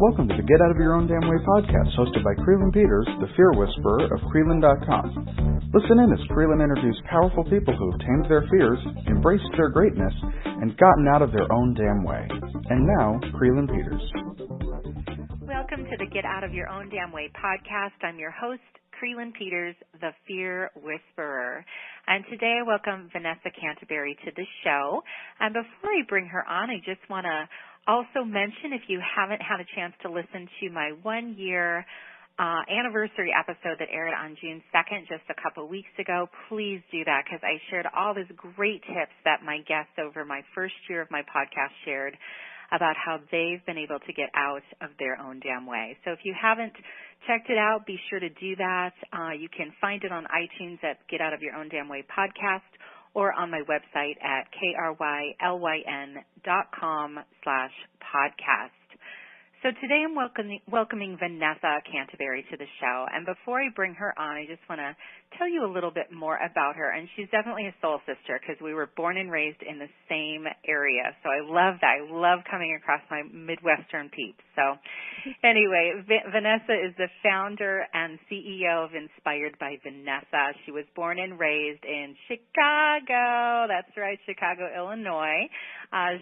Welcome to the Get Out of Your Own Damn Way podcast, hosted by Krylyn Peters, the fear whisperer of Krylyn.com. Listen in as Krylyn interviews powerful people who have tamed their fears, embraced their greatness, and gotten out of their own damn way. And now, Krylyn Peters. Welcome to the Get Out of Your Own Damn Way podcast. I'm your host, Krylyn Peters, the fear whisperer. And today I welcome Vanessa Canteberry to the show. And before I bring her on, I just want to also mention, if you haven't had a chance to listen to my 1-year anniversary episode that aired on June 2nd, just a couple weeks ago, please do that, because I shared all these great tips that my guests over my first year of my podcast shared about how they've been able to get out of their own damn way. So if you haven't checked it out, be sure to do that. You can find it on iTunes at Get Out of Your Own Damn Way podcast, or on my website at krylyn.com/podcast. So today I'm welcoming Vanessa Canteberry to the show. And before I bring her on, I just want to tell you a little bit more about her. And she's definitely a soul sister because we were born and raised in the same area. So I love that. I love coming across my Midwestern peeps. So anyway, Vanessa is the founder and CEO of InspiredByVanessa. She was born and raised in Chicago. That's right, Chicago, Illinois.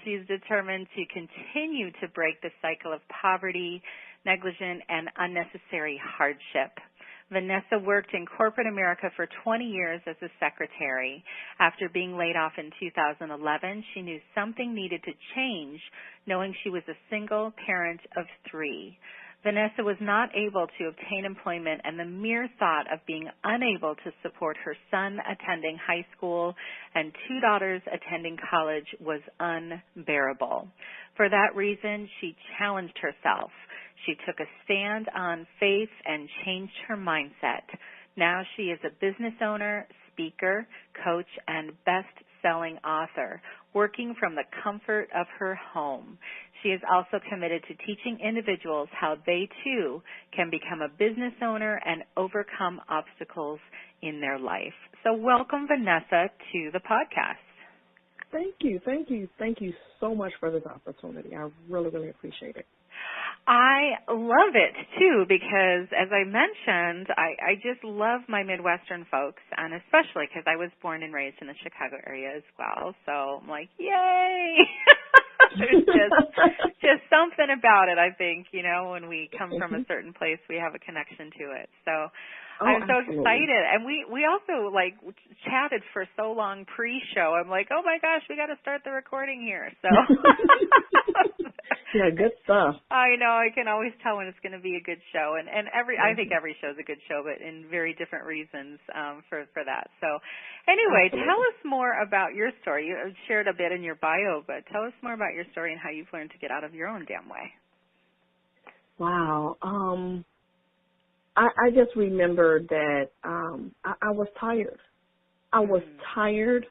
She's determined to continue to break the cycle of poverty, negligence, and unnecessary hardship. Vanessa worked in corporate America for 20 years as a secretary. After being laid off in 2011, she knew something needed to change, knowing she was a single parent of 3. Vanessa was not able to obtain employment, and the mere thought of being unable to support her son attending high school and 2 daughters attending college was unbearable. For that reason, she challenged herself. She took a stand on faith and changed her mindset. Now she is a business owner, speaker, coach, and best-selling author, working from the comfort of her home. She is also committed to teaching individuals how they, too, can become a business owner and overcome obstacles in their life. So welcome, Vanessa, to the podcast. Thank you. Thank you. Thank you so much for this opportunity. I really, really appreciate it. I love it, too, because, as I mentioned, I just love my Midwestern folks, and especially because I was born and raised in the Chicago area as well. So I'm like, yay! There's just something about it, I think, when we come from a certain place, we have a connection to it. So I'm so excited. And we also, chatted for so long pre-show. I'm like, oh, my gosh, we got to start the recording here. So yeah, good stuff. I know. I can always tell when it's going to be a good show. And I think every show is a good show, but in very different reasons for that. So anyway, Tell us more about your story. You shared a bit in your bio, but tell us more about your story and how you've learned to get out of your own damn way. Wow. I just remember that I was tired. I was tired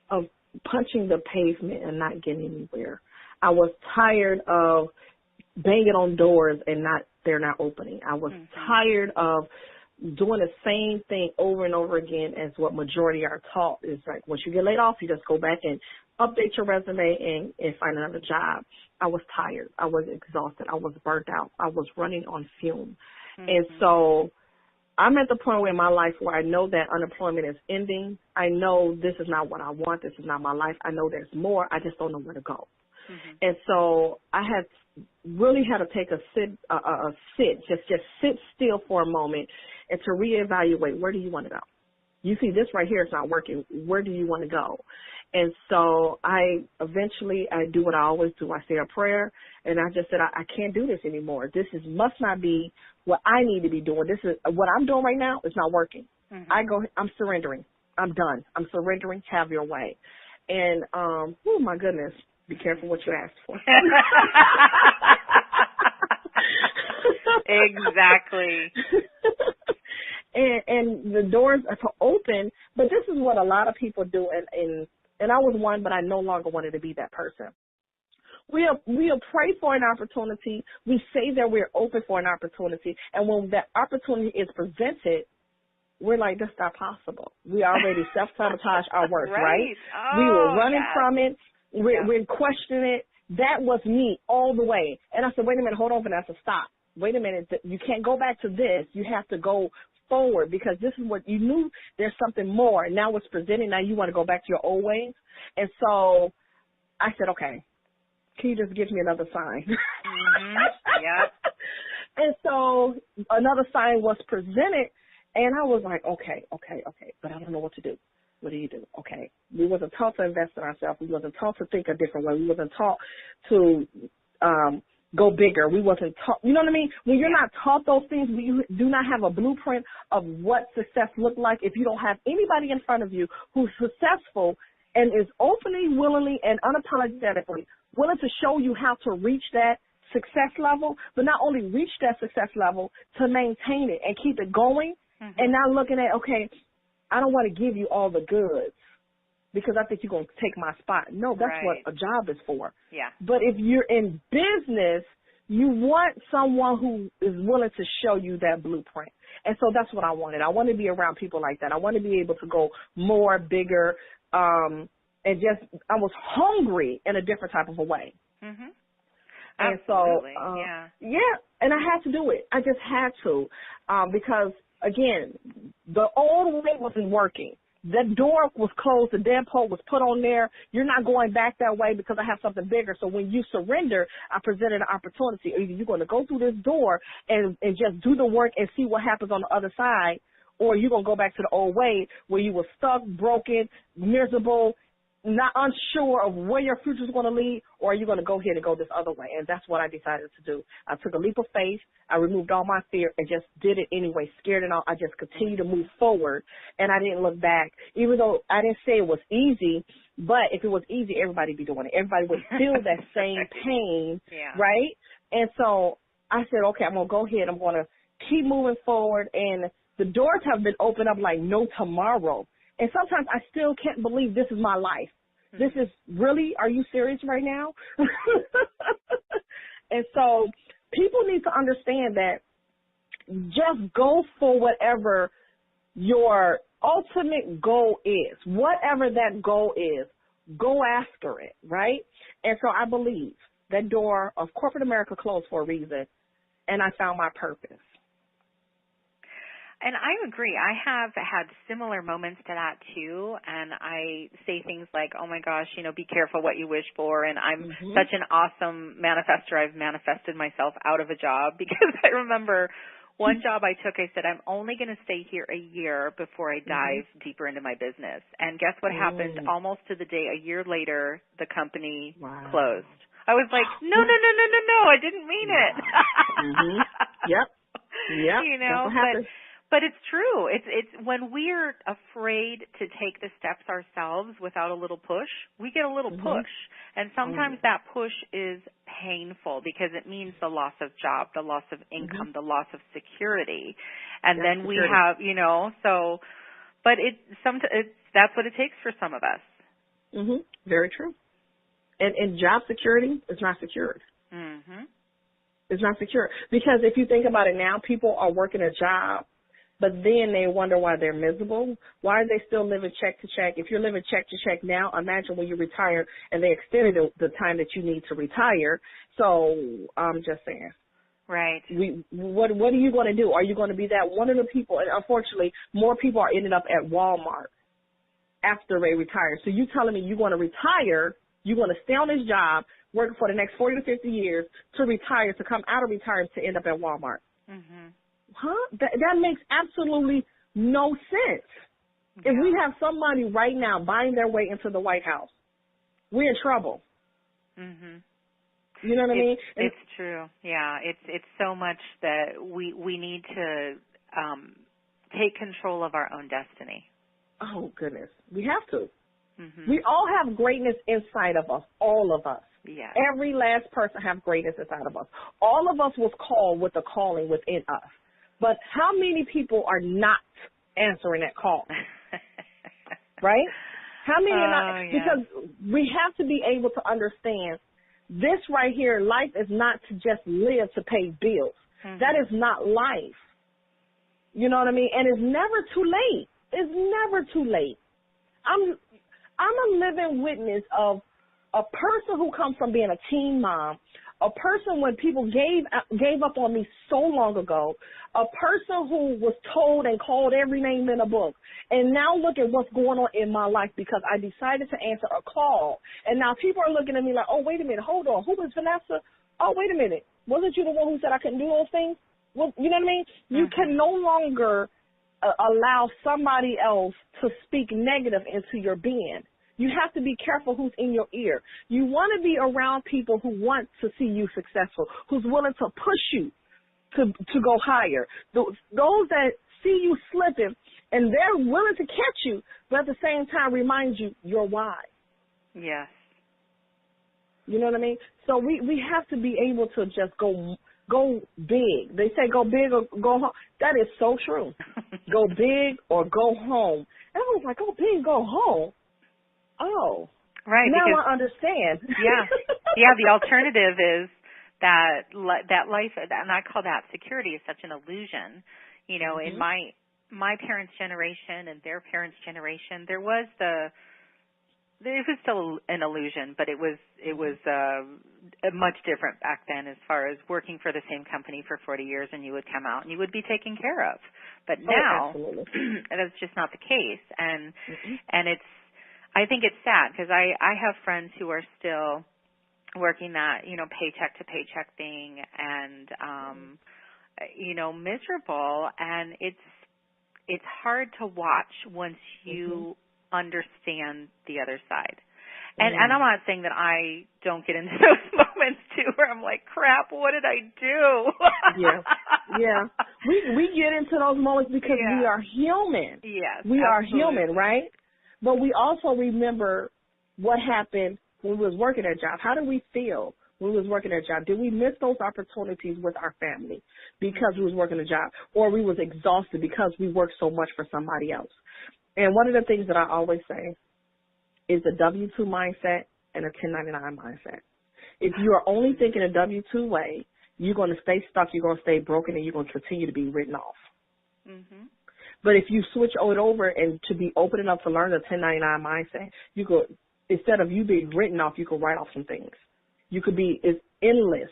of punching the pavement and not getting anywhere. I was tired of banging on doors and they're not opening. I was tired of doing the same thing over and over again as what majority are taught. Is like once you get laid off, you just go back and update your resume and find another job. I was tired. I was exhausted. I was burnt out. I was running on fume. And so I'm at the point in my life where I know that unemployment is ending. I know this is not what I want. This is not my life. I know there's more. I just don't know where to go. And so I really had to take a sit, just sit still for a moment and to reevaluate, where do you want to go? You see, this right here is not working. Where do you want to go? And so I do what I always do. I say a prayer, and I just said, I can't do this anymore. This must not be what I need to be doing. This is what I'm doing right now. It's not working. I'm surrendering. I'm done. I'm surrendering. Have your way. And, oh my goodness, be careful what you ask for. Exactly. And the doors are open, but this is what a lot of people do, and I was one, but I no longer wanted to be that person. We'll pray for an opportunity. We say that we're open for an opportunity, and when that opportunity is presented, we're like, that's not possible. We already self-sabotage our work, right? Oh, we were running from it. We're questioning it. that was me all the way. And I said, wait a minute, hold on, Vanessa, stop. Wait a minute, you can't go back to this. You have to go forward because this is what you knew. There's something more. Now it's presenting. Now you want to go back to your old ways. And so I said, okay, can you just give me another sign? Mm-hmm. Yep. And so another sign was presented, and I was like, okay, but I don't know what to do. What do you do? Okay. We wasn't taught to invest in ourselves. We wasn't taught to think a different way. We wasn't taught to go bigger. We wasn't taught, you know what I mean? When you're not taught those things, when you do not have a blueprint of what success looked like, if you don't have anybody in front of you who's successful and is openly, willingly, and unapologetically willing to show you how to reach that success level, but not only reach that success level, to maintain it and keep it going, and not looking at, okay, I don't want to give you all the goods because I think you're going to take my spot. No, that's what a job is for. Yeah. But if you're in business, you want someone who is willing to show you that blueprint. And so that's what I wanted. I want to be around people like that. I want to be able to go more, bigger, and just I was hungry in a different type of a way. Mm-hmm. And Absolutely. so, and I had to do it. I just had to because, again, the old way wasn't working. That door was closed. The deadbolt was put on there. You're not going back that way because I have something bigger. So when you surrender, I presented an opportunity. Either you're going to go through this door and just do the work and see what happens on the other side, or you're going to go back to the old way where you were stuck, broken, miserable, not unsure of where your future is going to lead, or are you going to go here and go this other way? And that's what I decided to do. I took a leap of faith. I removed all my fear and just did it anyway. Scared and all, I just continued to move forward, and I didn't look back. Even though I didn't say it was easy, but if it was easy, everybody would be doing it. Everybody would feel that same pain, right? And so I said, okay, I'm going to go ahead. I'm going to keep moving forward, and the doors have been opened up like no tomorrow. And sometimes I still can't believe this is my life. This is really, are you serious right now? And so people need to understand that just go for whatever your ultimate goal is. Whatever that goal is, go after it, right? And so I believe that door of corporate America closed for a reason, and I found my purpose. And I agree. I have had similar moments to that too, and I say things like, oh my gosh, be careful what you wish for, and I'm such an awesome manifester. I've manifested myself out of a job because I remember one job I took, I said, I'm only going to stay here a year before I dive deeper into my business. And guess what happened? Almost to the day, a year later, the company closed. I was like, no, I didn't mean it. Yep. That's what happened. But it's true. It's when we're afraid to take the steps ourselves without a little push, we get a little push. And sometimes that push is painful because it means the loss of job, the loss of income, the loss of security. And then we have, but that's what it takes for some of us. Very true. And job security is not secured. It's not secure. Because if you think about it now, people are working a job, but then they wonder why they're miserable. Why are they still living check to check? If you're living check to check now, imagine when you retire and they extended the time that you need to retire. So I'm just saying. Right. What are you going to do? Are you going to be that one of the people? And unfortunately, more people are ending up at Walmart after they retire. So you telling me you're going to retire, you're going to stay on this job, working for the next 40 to 50 years to retire, to come out of retirement to end up at Walmart. That makes absolutely no sense. If we have somebody right now buying their way into the White House, we're in trouble. You know what I mean? It's true. Yeah, it's so much that we need to take control of our own destiny. Oh, goodness. We have to. We all have greatness inside of us, all of us. Yes. Every last person have greatness inside of us. All of us was called with a calling within us. But how many people are not answering that call? Right? How many are not? Because we have to be able to understand this right here, life is not to just live to pay bills. That is not life. You know what I mean? And it's never too late. It's never too late. I'm a living witness of a person who comes from being a teen mom, a person when people gave up on me so long ago, a person who was told and called every name in a book, and now look at what's going on in my life because I decided to answer a call. And now people are looking at me like, oh, wait a minute, hold on, who is Vanessa? Oh, wait a minute, wasn't you the one who said I couldn't do those things? Well, you know what I mean? You can no longer allow somebody else to speak negative into your being. You have to be careful who's in your ear. You want to be around people who want to see you successful, who's willing to push you to go higher. Those that see you slipping and they're willing to catch you, but at the same time remind you your why. Yes. You know what I mean? So we have to be able to just go big. They say go big or go home. That is so true. Go big or go home. And I was like, go big, go home. Oh, right. Now because, I understand. Yeah. The alternative is that life, and I call that security, is such an illusion. You know, in my parents' generation and their parents' generation, it was still an illusion, but it was much different back then as far as working for the same company for 40 years and you would come out and you would be taken care of. But now that's just not the case, and I think it's sad because I have friends who are still working that, you know, paycheck to paycheck thing and, you know, miserable. And it's hard to watch once you understand the other side. And I'm not saying that I don't get into those moments too where I'm like, crap, what did I do? Yeah. We get into those moments because we are human. Yes. We are human, right? But we also remember what happened when we was working that job. How did we feel when we was working that job? Did we miss those opportunities with our family because we was working a job? Or we was exhausted because we worked so much for somebody else? And one of the things that I always say is the W-2 mindset and a 1099 mindset. If you are only thinking a W-2 way, you're going to stay stuck, you're going to stay broken, and you're going to continue to be written off. But if you switch it over and to be open enough to learn the 1099 mindset, you could, instead of you being written off, you could write off some things. You could be, it's endless.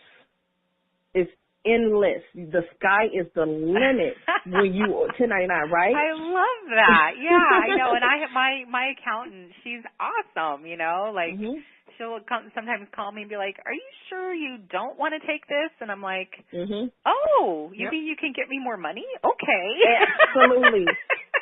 It's endless. The sky is the limit when you 1099, right? I love that. Yeah, I know. And I have my accountant, she's awesome, you know, like she'll sometimes call me and be like, are you sure you don't want to take this? And I'm like, oh, you mean you can get me more money? Okay. Absolutely.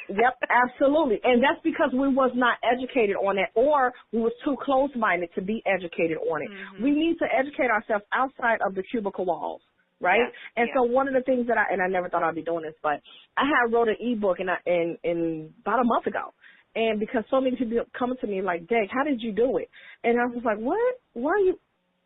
Yep, absolutely. And that's because we was not educated on it, or we was too close-minded to be educated on it. We need to educate ourselves outside of the cubicle walls. Right? So one of the things that I never thought I'd be doing this, but I had wrote an ebook in about a month ago. And because so many people coming to me like, Dad, how did you do it? And I was like, what? Why are you?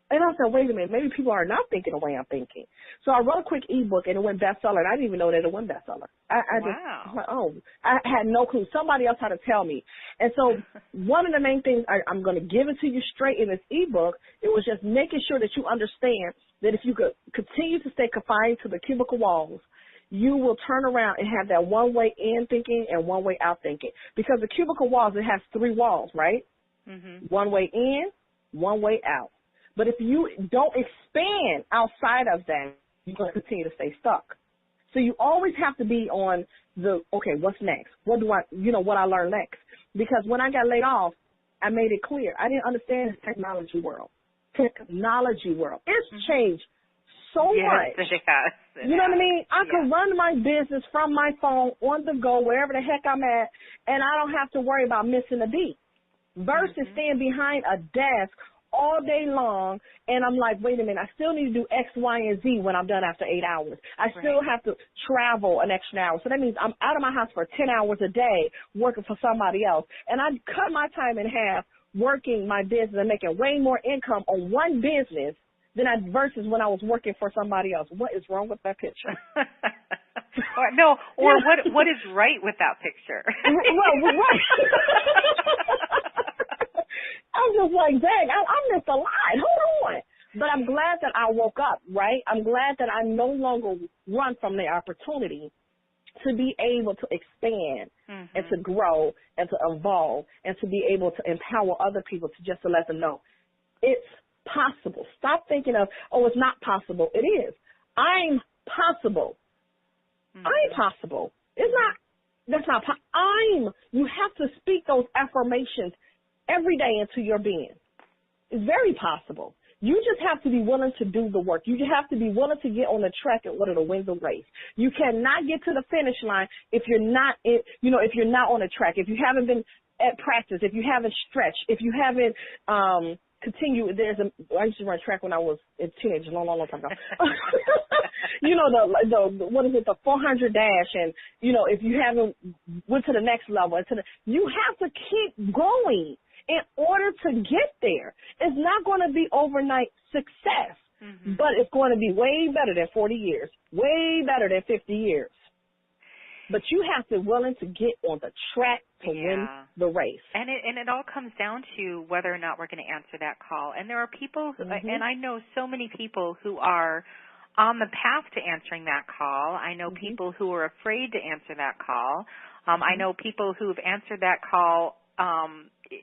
And I said, wait a minute, maybe people are not thinking the way I'm thinking. So I wrote a quick ebook and it went bestseller. And I didn't even know that it went bestseller. I was like, oh, I had no clue. Somebody else had to tell me. And so one of the main things, I'm going to give it to you straight in this ebook, it was just making sure that you understand that if you could continue to stay confined to the cubicle walls, you will turn around and have that one-way in thinking and one-way out thinking. Because the cubicle walls, it has 3 walls, right? One way in, one way out. But if you don't expand outside of that, you're going to continue to stay stuck. So you always have to be on okay, what's next? What I learn next? Because when I got laid off, I made it clear. I didn't understand the technology world. It's changed so much. It has. You know what I mean? I can run my business from my phone on the go, wherever the heck I'm at, and I don't have to worry about missing a beat. Versus staying behind a desk all day long, and I'm like, wait a minute, I still need to do X, Y, and Z when I'm done after 8 hours. I still have to travel an extra hour. So that means I'm out of my house for 10 hours a day working for somebody else. And I cut my time in half working my business and making way more income on one business than versus when I was working for somebody else. What is wrong with that picture? What is right with that picture? Well, right. I'm just like, dang, I missed a lot. Hold on. But I'm glad that I woke up, right? I'm glad that I no longer run from the opportunity to be able to expand and to grow and to evolve and to be able to empower other people to just to let them know It's possible. Stop thinking of, oh, it's not possible. It is. I'm possible. I'm possible. It's not, that's not, you have to speak those affirmations every day into your being. It's very possible. You just have to be willing to do the work. You just have to be willing to get on the track in order to win the race. You cannot get to the finish line if you're not, if you're not on the track, if you haven't been at practice, if you haven't stretched, if you haven't continued. I used to run track when I was a teenager, long time ago. The 400 dash, and if you haven't went to the next level, you have to keep going in order to get there. It's not going to be overnight success, but it's going to be way better than 40 years, way better than 50 years. But you have to be willing to get on the track to win the race. And it all comes down to whether or not we're going to answer that call. And there are people, and I know so many people who are on the path to answering that call. I know people who are afraid to answer that call. I know people who have answered that call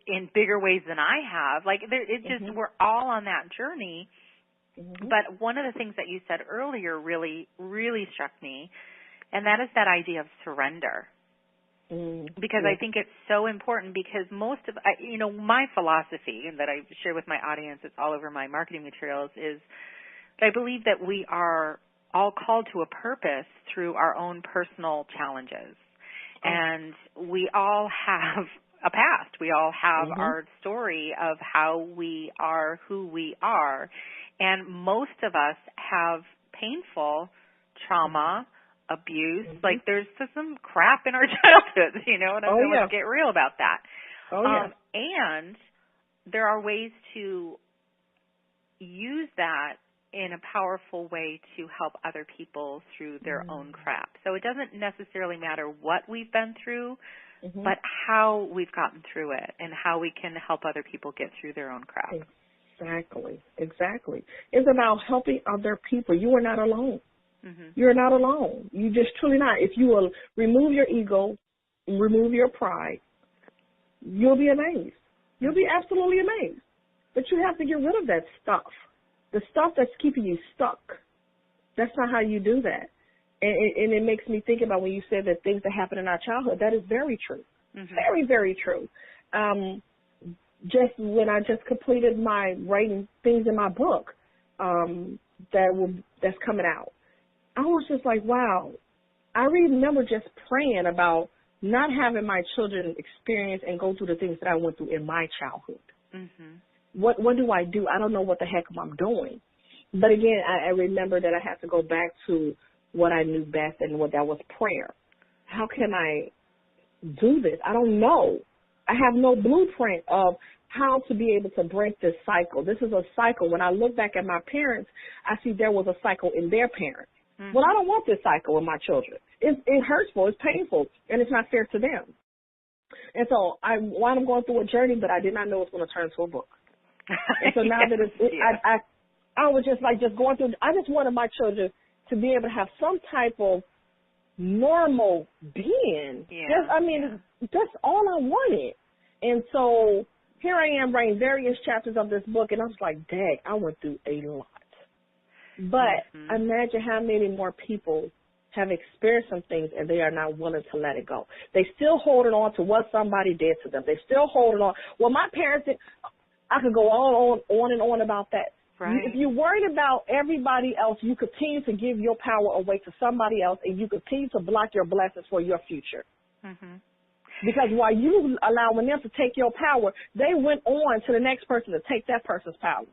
in bigger ways than I have. Like, it's just we're all on that journey. But one of the things that you said earlier really, really struck me, and that is that idea of surrender. Because I think it's so important, because most of, my philosophy that I share with my audience, it's all over my marketing materials, is that I believe that we are all called to a purpose through our own personal challenges. And we all have a past. We all have our story of how we are who we are. And most of us have painful trauma, abuse. Like, there's some crap in our childhood, and let's get real about that. And there are ways to use that in a powerful way to help other people through their own crap. So it doesn't necessarily matter what we've been through, but how we've gotten through it and how we can help other people get through their own crap. Exactly. It's about helping other people. You are not alone. You're not alone. You just truly not. If you will remove your ego, remove your pride, you'll be amazed. You'll be absolutely amazed. But you have to get rid of that stuff. The stuff that's keeping you stuck. That's not how you do that. And it makes me think about when you said that things that happen in our childhood. That is very true. Very, very true. Just when I just completed my writing things in my book that's coming out, I was just like, wow. I remember just praying about not having my children experience and go through the things that I went through in my childhood. What do? I don't know what the heck I'm doing. But again, I remember that I had to go back to what I knew best, and what that was prayer. How can I do this? I don't know. I have no blueprint of how to be able to break this cycle. This is a cycle. When I look back at my parents, I see there was a cycle in their parents. Well, I don't want this cycle with my children. It's hurtful, it's painful, and it's not fair to them. And so while I'm going through a journey, but I did not know it's going to turn into a book. And so now that I was just going through, I just wanted my children to be able to have some type of normal being. That's all I wanted. And so here I am writing various chapters of this book, and I was like, dang, I went through a lot. But imagine how many more people have experienced some things and they are not willing to let it go. They still holding on to what somebody did to them. They still holding on. Well, my parents did. I could go on and on about that. Right. If you're worried about everybody else, you continue to give your power away to somebody else, and you continue to block your blessings for your future. Because while you allowing them to take your power, they went on to the next person to take that person's power.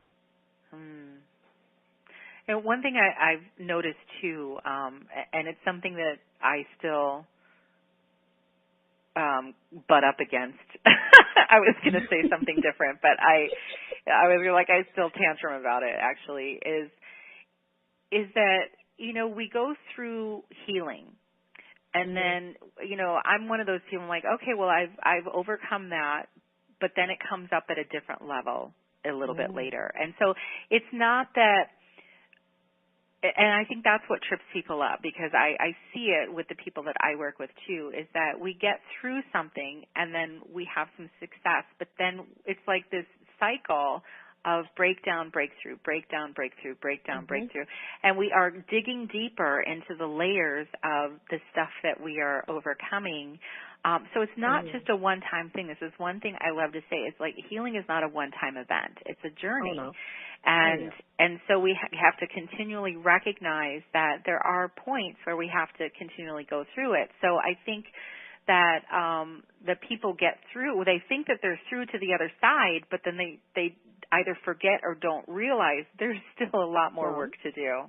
And one thing I've noticed too, and it's something that I still butt up against. I was going to say something different, but I was like, I still tantrum about it. Actually, is that we go through healing, and then I'm one of those people. I'm like, okay, well, I've overcome that, but then it comes up at a different level a little bit later, and so it's not that. And I think that's what trips people up, because I see it with the people that I work with too, is that we get through something and then we have some success, but then it's like this cycle of breakdown, breakthrough, breakdown, breakthrough, breakdown, Mm-hmm. breakthrough. And we are digging deeper into the layers of the stuff that we are overcoming. So it's not just a one-time thing. This is one thing I love to say. It's like healing is not a one-time event. It's a journey. Oh, no. And so we have to continually recognize that there are points where we have to continually go through it. So I think that the people get through, they think that they're through to the other side, but then they either forget or don't realize there's still a lot more work to do.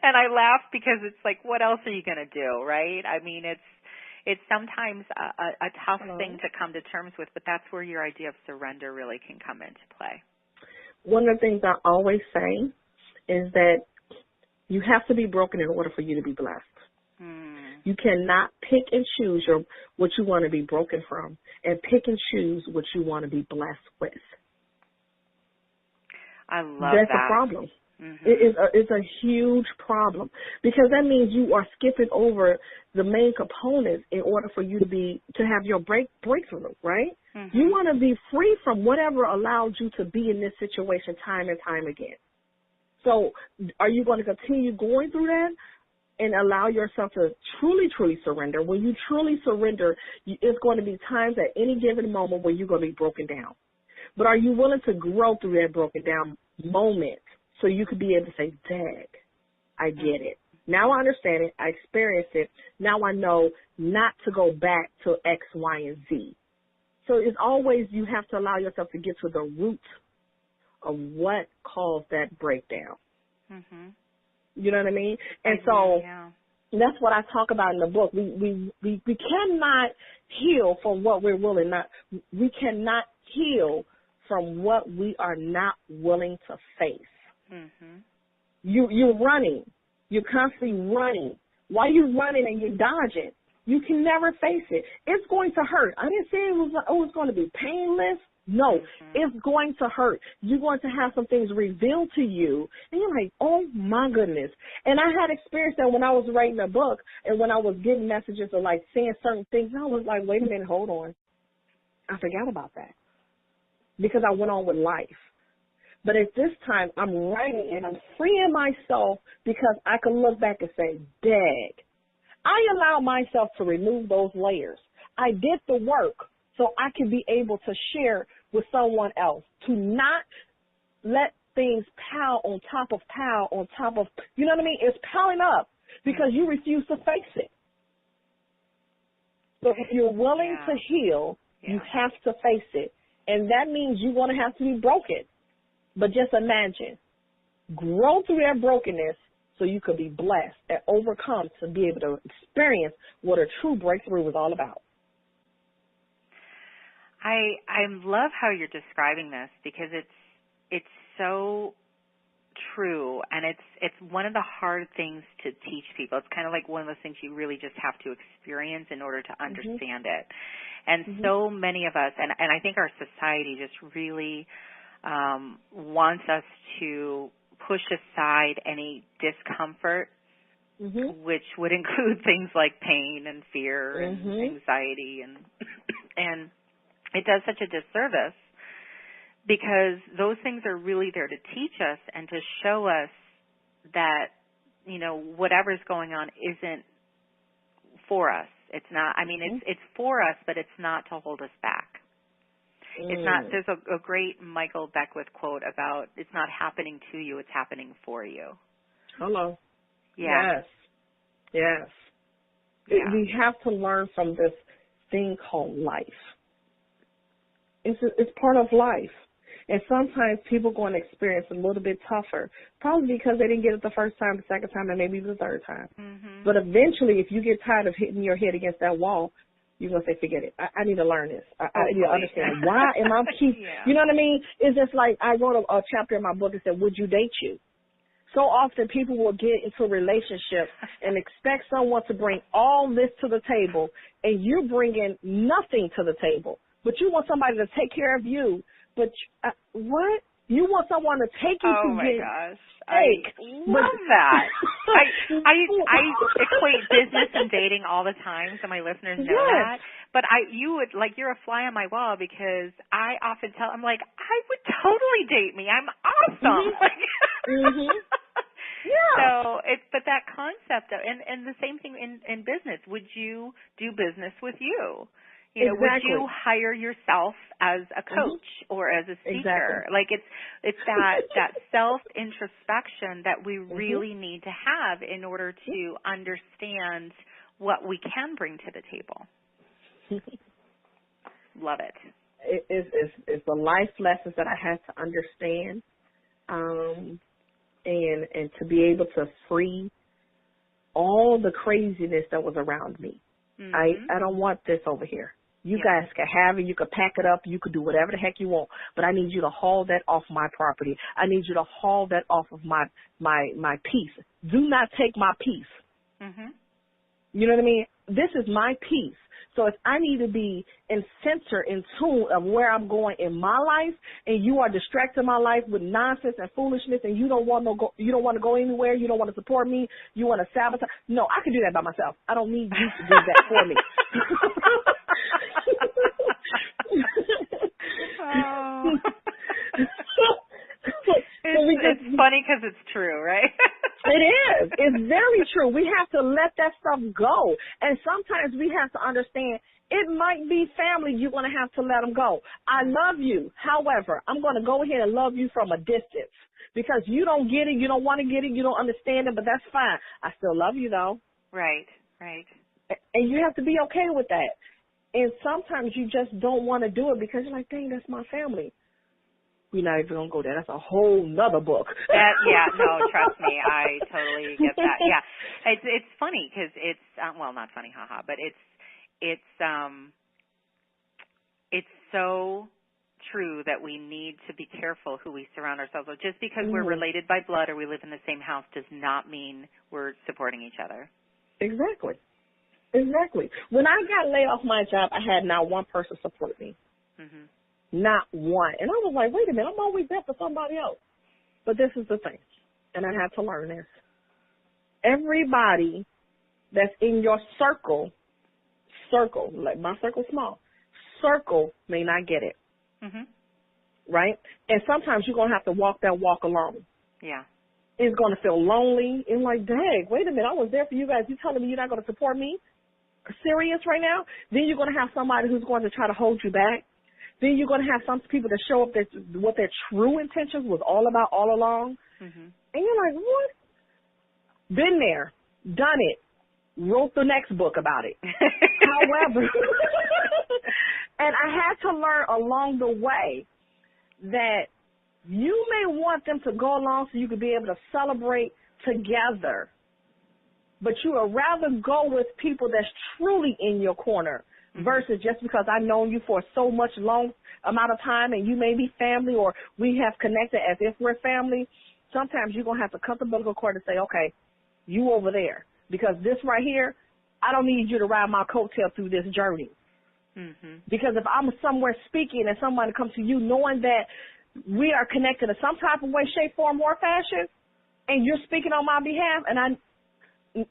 And I laugh because it's like, what else are you going to do, right? I mean, it's sometimes a tough thing to come to terms with, but that's where your idea of surrender really can come into play. One of the things I always say is that you have to be broken in order for you to be blessed. You cannot pick and choose what you want to be broken from and pick and choose what you want to be blessed with. I love That's that. a problem. Mm-hmm. It's a huge problem because that means you are skipping over the main components in order for you to have your breakthrough, right? Mm-hmm. You want to be free from whatever allowed you to be in this situation time and time again. So are you going to continue going through that and allow yourself to truly, truly surrender? When you truly surrender, it's going to be times at any given moment where you're going to be broken down. But are you willing to grow through that broken down moment so you could be able to say, Dad, I get it. Now I understand it. I experienced it. Now I know not to go back to X, Y, and Z. So it's always you have to allow yourself to get to the root of what caused that breakdown. Mm-hmm. You know what I mean? And so that's what I talk about in the book. We cannot heal from what we're willing not. We cannot heal from what we are not willing to face. Mm-hmm. You're running. You're constantly running. While you're running and you're dodging, you can never face it. It's going to hurt. I didn't say it was going to be painless. No, it's going to hurt. You're going to have some things revealed to you, and you're like, oh, my goodness. And I had experienced that when I was writing a book and when I was getting messages or, like, saying certain things. And I was like, wait a minute, hold on. I forgot about that because I went on with life. But at this time, I'm writing and I'm freeing myself because I can look back and say, Dag, I allowed myself to remove those layers. I did the work so I can be able to share with someone else, to not let things pile on top of, you know what I mean? It's piling up because you refuse to face it. So if you're willing to heal, you have to face it. And that means you're going to have to be broken. But just imagine, grow through that brokenness so you could be blessed and overcome to be able to experience what a true breakthrough is all about. I love how you're describing this because it's so true, and it's one of the hard things to teach people. It's kind of like one of those things you really just have to experience in order to understand it. And so many of us, and I think our society just really wants us to push aside any discomfort, which would include things like pain and fear and anxiety, and it does such a disservice because those things are really there to teach us and to show us that, you know, whatever's going on isn't for us. It's not, I mean, it's for us, but it's not to hold us back. It's not, there's a great Michael Beckwith quote about it's not happening to you, it's happening for you. Hello. Yeah. Yes. We have to learn from this thing called life. It's part of life. And sometimes people go and experience a little bit tougher, probably because they didn't get it the first time, the second time, and maybe the third time. But eventually, if you get tired of hitting your head against that wall, you're going to say, forget it. I need to learn this. I need to understand. Why am I you know what I mean? It's just like I wrote a chapter in my book that said, would you date you? So often people will get into a relationship and expect someone to bring all this to the table, and you're bringing nothing to the table. But you want somebody to take care of you. But what? You want someone to take you to my get gosh. steak. I love that. I equate business and dating all the time, so my listeners know that. But you're a fly on my wall, because I often I'm like, I would totally date me. I'm awesome. Yeah. So but that concept of, and the same thing in business. Would you do business with you? You know, would you hire yourself as a coach or as a speaker? Like it's that self introspection that we really need to have in order to understand what we can bring to the table. Love it. It's the life lessons that I had to understand, and to be able to free all the craziness that was around me. I don't want this over here. You guys can have it. You can pack it up. You can do whatever the heck you want. But I need you to haul that off my property. I need you to haul that off of my peace. Do not take my peace. You know what I mean? This is my peace. So if I need to be in tune of where I'm going in my life, and you are distracting my life with nonsense and foolishness, and you don't want to go anywhere, you don't want to support me, you want to sabotage. No, I can do that by myself. I don't need you to do that for me. It's funny because it's true, right? It is. It's very true. We have to let that stuff go. And sometimes we have to understand it might be family you're going to have to let them go. I love you. However, I'm going to go ahead and love you from a distance, because you don't get it, you don't want to get it, you don't understand it, but that's fine. I still love you, though. Right. And you have to be okay with that. And sometimes you just don't want to do it because you're like, dang, that's my family. We're not even going to go there. That's a whole nother book. No, trust me. I totally get that. Yeah. It's funny because it's, well, not funny, haha, but it's so true that we need to be careful who we surround ourselves with. Just because we're related by blood or we live in the same house does not mean we're supporting each other. Exactly. When I got laid off my job, I had not one person support me. Not one. And I was like, wait a minute, I'm always there for somebody else. But this is the thing, and I had to learn this. Everybody that's in your circle, like my circle's small, circle may not get it. Right? And sometimes you're going to have to walk that walk alone. Yeah. It's going to feel lonely and like, dang, wait a minute, I was there for you guys. You telling me you're not going to support me? Serious right now? Then you're going to have somebody who's going to try to hold you back. Then you're going to have some people that show up what their true intentions was all about all along. And you're like, what? Been there, done it, wrote the next book about it. However, and I had to learn along the way that you may want them to go along so you could be able to celebrate together, but you would rather go with people that's truly in your corner versus just because I've known you for so much long amount of time and you may be family or we have connected as if we're family. Sometimes you're going to have to cut the umbilical cord and say, okay, you over there, because this right here, I don't need you to ride my coattail through this journey. Because if I'm somewhere speaking and somebody comes to you knowing that we are connected in some type of way, shape, form, or fashion, and you're speaking on my behalf, and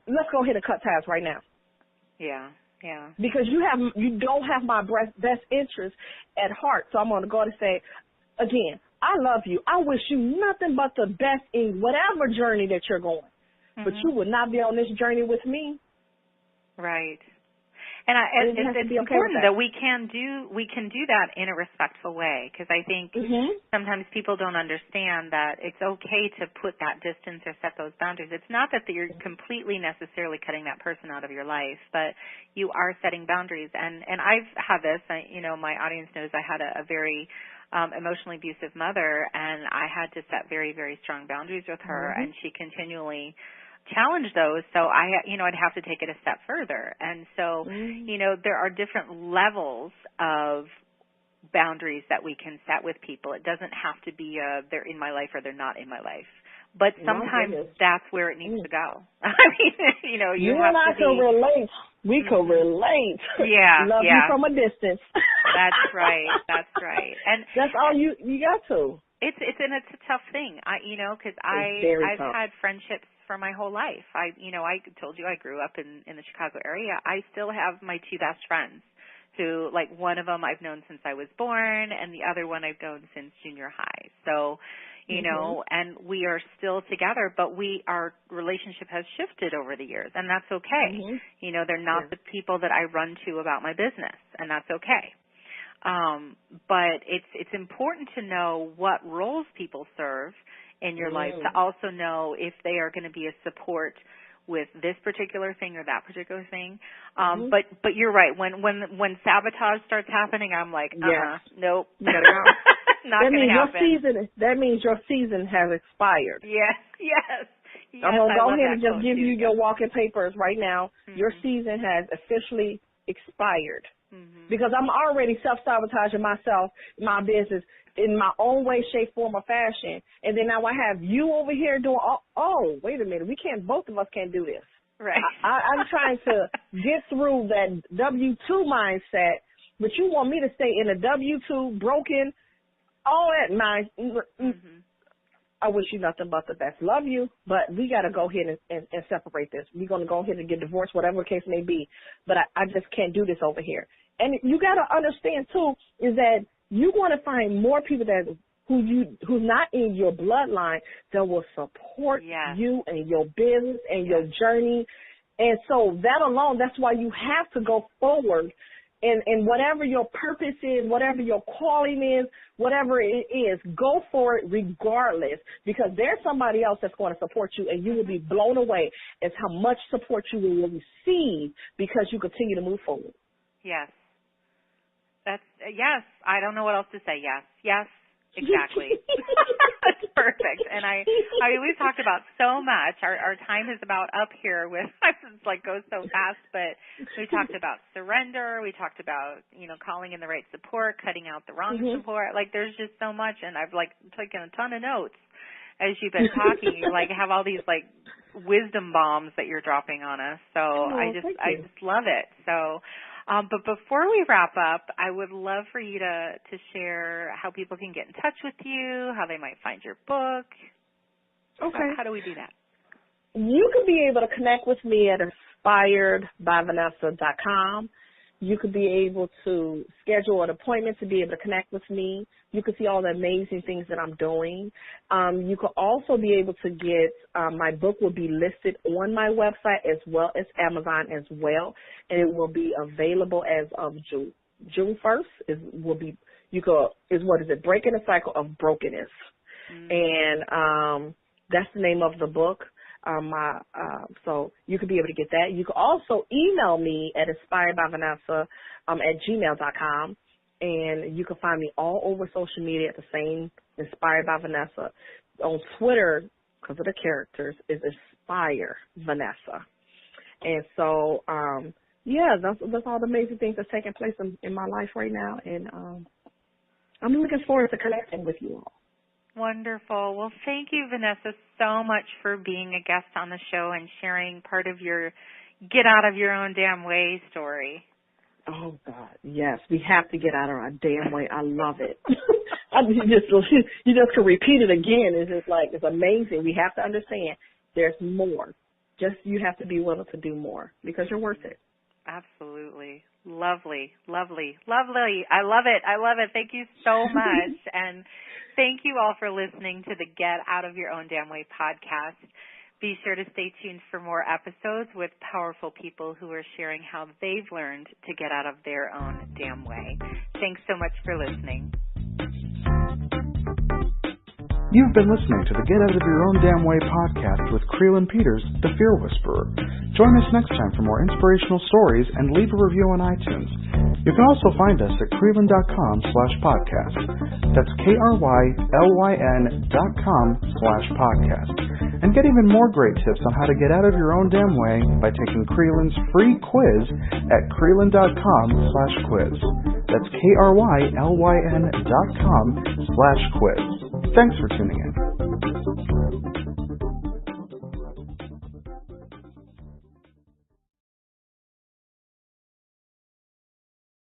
let's go ahead and cut ties right now. Yeah. Because you don't have my best interest at heart. So I'm going to go and say, again, I love you. I wish you nothing but the best in whatever journey that you're going. But you would not be on this journey with me. Right. And it's important that we can do that in a respectful way, because I think sometimes people don't understand that it's okay to put that distance or set those boundaries. It's not that you're completely necessarily cutting that person out of your life, but you are setting boundaries. And I've had this. My audience knows I had a very emotionally abusive mother, and I had to set very, very strong boundaries with her, and she continually challenge those, so I'd have to take it a step further. And so, there are different levels of boundaries that we can set with people. It doesn't have to be they're in my life or they're not in my life. But sometimes that's where it needs to go. I mean, you and I can relate. We can relate. Yeah. Love you from a distance. That's right. And that's all you got to. It's a tough thing. Because I've had friendships for my whole life. I told you I grew up in the Chicago area. I still have my two best friends who, like, one of them I've known since I was born and the other one I've known since junior high. So, and we are still together, but our relationship has shifted over the years, and that's okay. They're not the people that I run to about my business, and that's okay. But it's important to know what roles people serve in your life, to also know if they are going to be a support with this particular thing or that particular thing. But you're right. When sabotage starts happening, I'm like, nope. You gotta go. Not going to happen. That means your season has expired. Yes. I'm going to go ahead and just give you your walking papers right now. Your season has officially expired. Because I'm already self-sabotaging myself, my business, in my own way, shape, form, or fashion. And then now I have you over here doing, wait a minute, both of us can't do this. Right. I'm trying to get through that W-2 mindset, but you want me to stay in a W-2, broken, all that mind. I wish you nothing but the best. Love you, but we got to go ahead and separate this. We're going to go ahead and get divorced, whatever the case may be, but I just can't do this over here. And you got to understand, too, is that you want to find more people who's not in your bloodline that will support you and your business and your journey. And so that alone, that's why you have to go forward. And whatever your purpose is, whatever your calling is, whatever it is, go for it regardless, because there's somebody else that's going to support you, and you will be blown away as how much support you will receive because you continue to move forward. Yes. Yes. I don't know what else to say. Yes. Exactly. That's perfect. And we've talked about so much. Our time is about up here with, it's like goes so fast, but we talked about surrender. We talked about, calling in the right support, cutting out the wrong support. Like, there's just so much, and I've taken a ton of notes as you've been talking. You have all these wisdom bombs that you're dropping on us. So I just love it. So but before we wrap up, I would love for you to share how people can get in touch with you, how they might find your book. Okay. How do we do that? You can be able to connect with me at InspiredByVanessa.com. You could be able to schedule an appointment to be able to connect with me. You can see all the amazing things that I'm doing. You could also be able to get, my book will be listed on my website as well as Amazon as well, and it will be available as of June 1st. Breaking the Cycle of Brokenness. And that's the name of the book. So you could be able to get that. You could also email me at InspiredByVanessa at gmail.com, and you can find me all over social media at the same Inspired by Vanessa. On Twitter, because of the characters, is Inspire Vanessa. And so, that's all the amazing things that's taking place in my life right now, and I'm looking forward to connecting with you all. Wonderful. Well, thank you, Vanessa, so much for being a guest on the show and sharing part of your get out of your own damn way story. Oh, God, yes. We have to get out of our damn way. I love it. You just can repeat it again. It's just it's amazing. We have to understand there's more. Just you have to be willing to do more because you're worth it. Absolutely. Lovely. I love it. Thank you so much. And thank you all for listening to the Get Out of Your Own Damn Way podcast. Be sure to stay tuned for more episodes with powerful people who are sharing how they've learned to get out of their own damn way. Thanks so much for listening. You've been listening to the Get Out of Your Own Damn Way podcast with Krylyn Peters, the Fear Whisperer. Join us next time for more inspirational stories and leave a review on iTunes. You can also find us at Krylyn.com/podcast. That's KRYLYN.com/podcast. And get even more great tips on how to get out of your own damn way by taking Krylyn's free quiz at Krylyn.com/quiz. That's KRYLYN.com/quiz. Thanks for tuning in.